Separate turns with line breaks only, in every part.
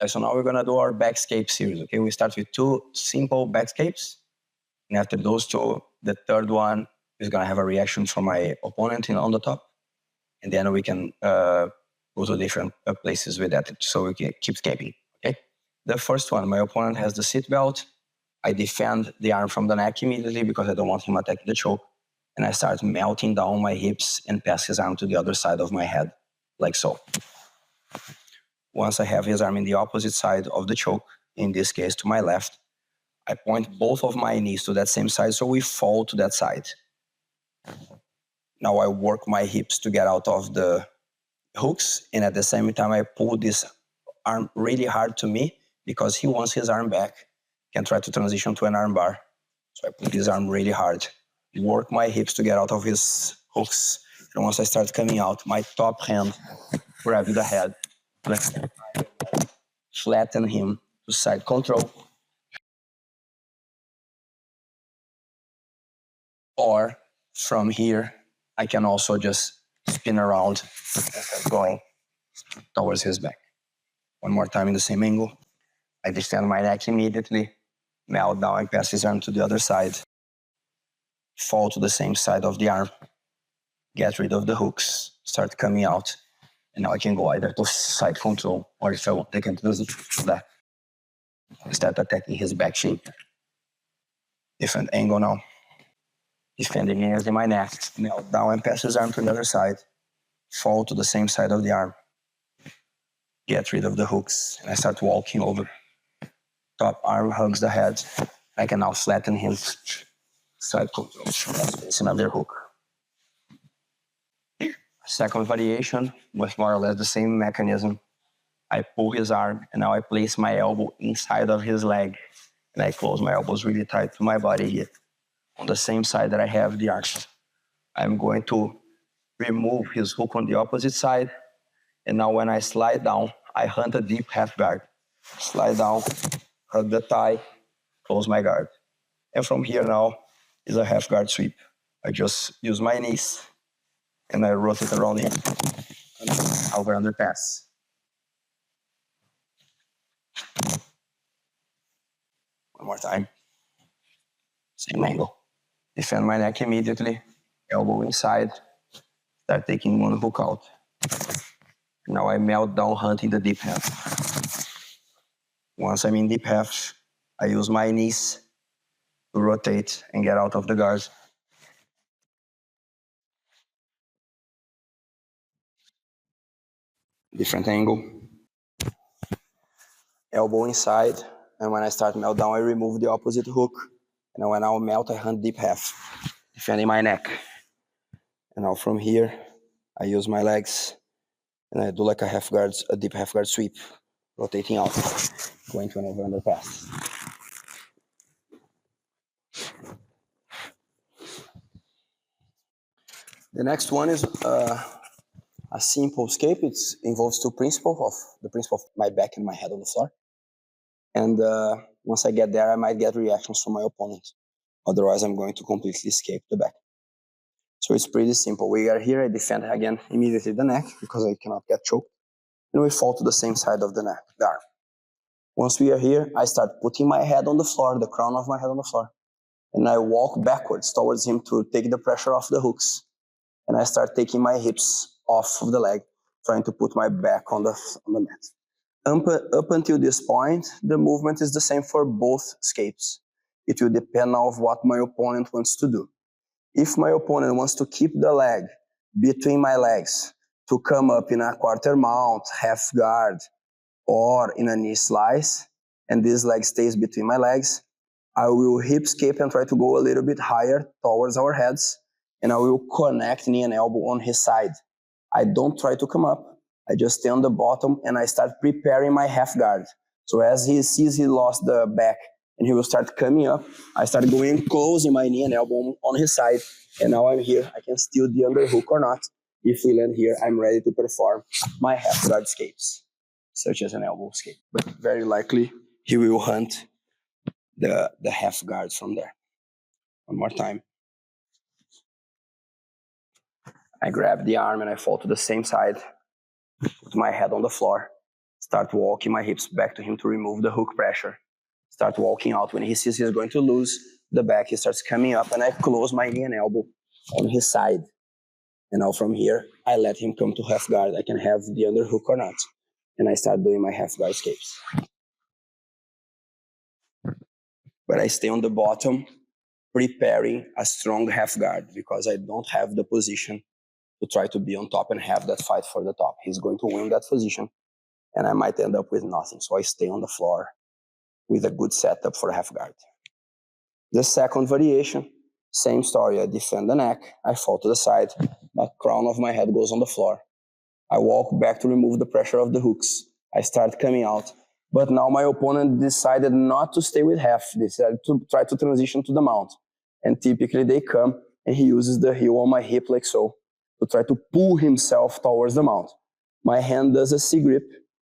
So now we're gonna do our backscape series, okay? We start with 2 simple backscapes. And after those 2, the third one is gonna have a reaction from my opponent on the top. And then we can go to different places with that, so we can keep scaping, okay? The first one, my opponent has the seat belt. I defend the arm from the neck immediately because I don't want him attacking the choke. And I start melting down my hips and pass his arm to the other side of my head, like so. Once I have his arm in the opposite side of the choke, in this case to my left, I point both of my knees to that same side so we fall to that side. Now I work my hips to get out of the hooks, and at the same time I pull this arm really hard to me because he wants his arm back, can try to transition to an arm bar. So I pull this arm really hard, work my hips to get out of his hooks, and once I start coming out, my top hand grab the head, flatten him to side control, or from here I can also just spin around and start going towards his back. One more time in the same angle. I distend my neck immediately, melt down and pass his arm to the other side, fall to the same side of the arm, get rid of the hooks, start coming out, and now I can go either to side control or if I want, I can transition to that. Start attacking his back shape. Different angle now. Defending against my neck, melt down and pass his arm to the other side, fall to the same side of the arm, get rid of the hooks, and I start walking over. Top arm hugs the head. I can now flatten him, side control, it's another hook. Second variation with more or less the same mechanism. I pull his arm and now I place my elbow inside of his leg and I close my elbows really tight to my body here. On the same side that I have the arm. I'm going to remove his hook on the opposite side, and now when I slide down, I hunt a deep half guard. Slide down, hug the thigh, close my guard. And from here now is a half guard sweep. I just use my knees and I rotate around him. Over underpass. One more time. Same angle. Defend my neck immediately. Elbow inside. Start taking one hook out. Now I melt down, hunting the deep half. Once I'm in deep half, I use my knees to rotate and get out of the guard. Different angle. Elbow inside, and when I start melt down, I remove the opposite hook. And when I melt, I hunt deep half, defending my neck. And now from here, I use my legs, and I do like a deep half guard sweep, rotating out, going to an over underpass. The next one is a simple escape. It involves the principle of my back and my head on the floor. And once I get there, I might get reactions from my opponent. Otherwise, I'm going to completely escape the back. So it's pretty simple. We are here, I defend again immediately the neck because I cannot get choked. And we fall to the same side of the neck, the arm. Once we are here, I start putting my head on the floor, the crown of my head on the floor. And I walk backwards towards him to take the pressure off the hooks. And I start taking my hips off of the leg, trying to put my back on the mat. Up until this point, the movement is the same for both escapes. It will depend on what my opponent wants to do. If my opponent wants to keep the leg between my legs to come up in a quarter mount, half guard, or in a knee slice, and this leg stays between my legs, I will hip escape and try to go a little bit higher towards our heads, and I will connect knee and elbow on his side. I don't try to come up. I just stay on the bottom and I start preparing my half guard. So as he sees he lost the back and he will start coming up, I start going closing my knee and elbow on his side. And now I'm here. I can steal the underhook or not. If we land here, I'm ready to perform my half guard escapes, such as an elbow escape. But very likely he will hunt the half guard from there. One more time. I grab the arm and I fall to the same side, put my head on the floor, start walking my hips back to him to remove the hook pressure. Start walking out. When he sees he's going to lose the back, he starts coming up, and I close my knee and elbow on his side. And now from here, I let him come to half guard. I can have the underhook or not. And I start doing my half guard escapes. But I stay on the bottom, preparing a strong half guard because I don't have the position to try to be on top and have that fight for the top. He's going to win that position, and I might end up with nothing. So I stay on the floor with a good setup for half guard. The second variation, same story. I defend the neck, I fall to the side, the crown of my head goes on the floor. I walk back to remove the pressure of the hooks. I start coming out. But now my opponent decided not to stay with half. They decided to try to transition to the mount. And typically they come and he uses the heel on my hip like so to try to pull himself towards the mount. My hand does a C grip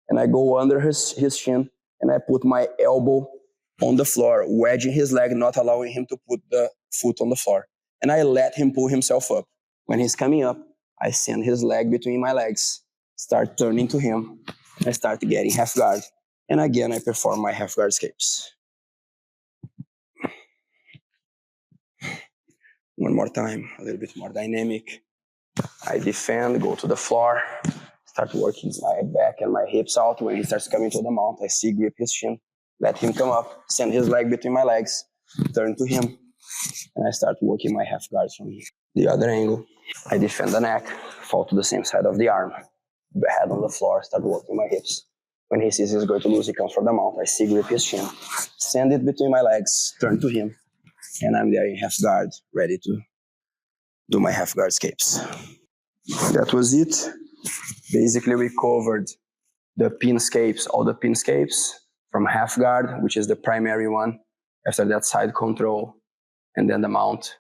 and I go under his shin and I put my elbow on the floor, wedging his leg, not allowing him to put the foot on the floor. And I let him pull himself up. When he's coming up, I send his leg between my legs, start turning to him, and I start getting half guard. And again, I perform my half guard escapes. One more time, a little bit more dynamic. I defend, go to the floor, start working my back and my hips out. When he starts coming to the mount, I C grip his shin, let him come up, send his leg between my legs, turn to him, and I start working my half guards from here. The other angle, I defend the neck, fall to the same side of the arm, head on the floor, start working my hips. When he sees he's going to lose, he comes for the mount. I C grip his shin, send it between my legs, turn to him, and I'm there in half guard, ready to do my half guard escapes. That was it. Basically, we covered the pin escapes, all the pin escapes from half guard, which is the primary one. After that, side control, and then the mount,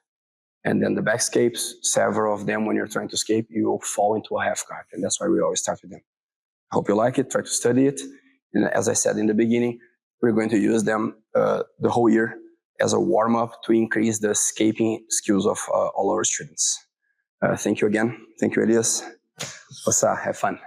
and then the back escapes. Several of them, when you're trying to escape, you will fall into a half guard, and that's why we always start with them. I hope you like it, try to study it. And as I said in the beginning, we're going to use them the whole year as a warm-up to increase the escaping skills of all our students. Thank you again. Thank you, Elias. Ossa, have fun.